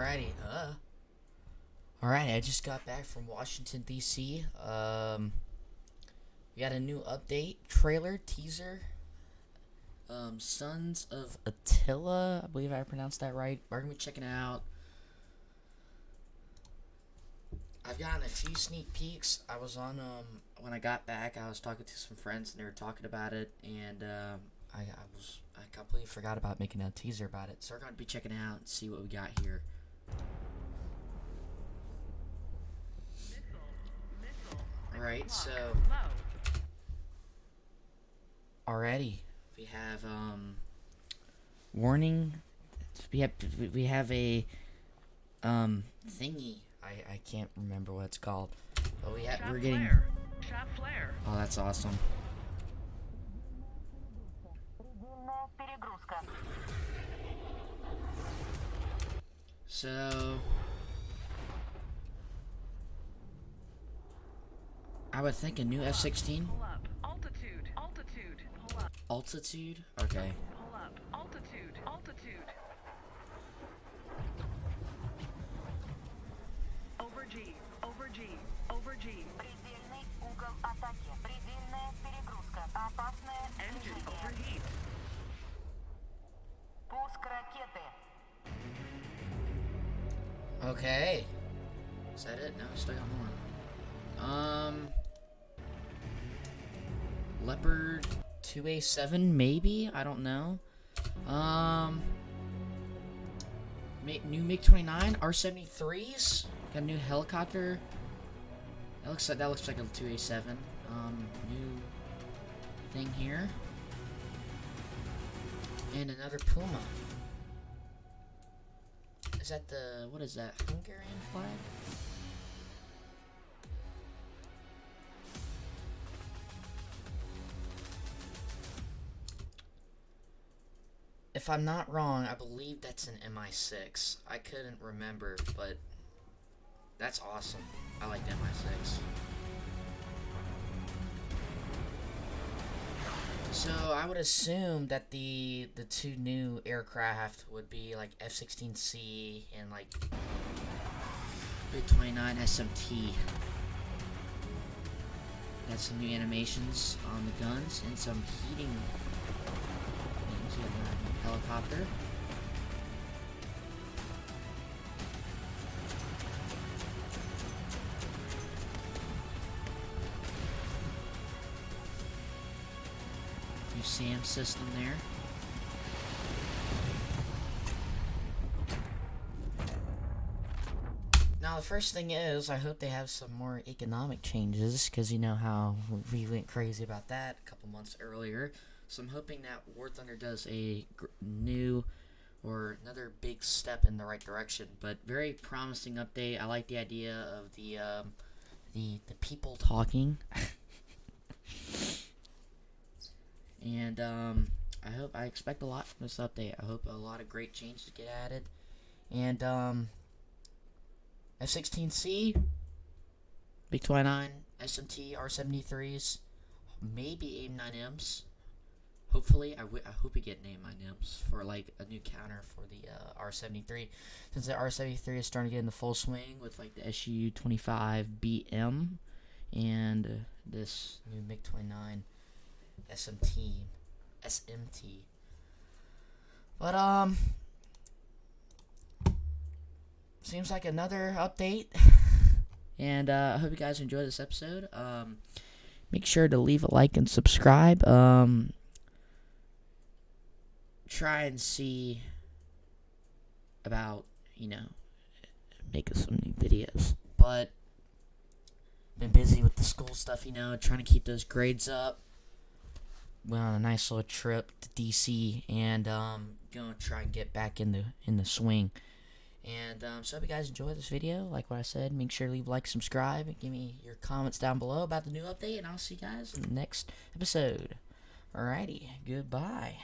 Alrighty, Alright, I just got back from Washington, D.C. We got a new update, trailer, teaser. Sons of Attila, I believe I pronounced that right. We're gonna be checking it out. I've gotten a few sneak peeks. I was on, when I got back, I was talking to some friends and they were talking about it, and, I completely forgot about making a teaser about it. So we're gonna be checking it out and see what we got here. Alright, so already we have warning. We have a thingy. I can't remember what it's called. But we're getting Shot flare. Oh, that's awesome. So I would think a new F-16. Pull up. Altitude. Pull up. Altitude? Okay. Pull up. Altitude. Over G. Предельный угол атаки. Предельная перегрузка. Опасное Engine движение. overheat. Пуск ракеты. Okay. Is that it? No, I still got more. Leopard 2A7, maybe? I don't know. New MiG-29, R-73s. Got a new helicopter. That looks like a 2A7. New thing here. And another Puma. Is that what is that, Hungarian flag? If I'm not wrong, I believe that's an MI6. I couldn't remember, but that's awesome. I like the MI6. So I would assume that the two new aircraft would be like F-16C and like MiG-29 SMT. Got some new animations on the guns and some heating things. You have a helicopter. New SAM system there. Now the first thing is, I hope they have some more economic changes, because you know how we went crazy about that a couple months earlier. So I'm hoping that War Thunder does a new or another big step in the right direction. But very promising update. I like the idea of the people talking. And I expect a lot from this update. I hope a lot of great changes get added. And F-16C, MiG-29, SMT, R-73s, maybe AIM-9Ms. Hopefully, I hope we get an AIM-9Ms for like a new counter for the R-73, since the R-73 is starting to get in the full swing with like the SU-25BM and this new MiG-29 SMT. But seems like another update. And I hope you guys enjoyed this episode. Make sure to leave a like and subscribe. Try and see about, making some new videos. But been busy with the school stuff, trying to keep those grades up. Went on a nice little trip to DC, and gonna try and get back in the swing. And so I hope you guys enjoyed this video. Like what I said, make sure to leave a like, subscribe, and give me your comments down below about the new update, and I'll see you guys in the next episode. Alrighty, goodbye.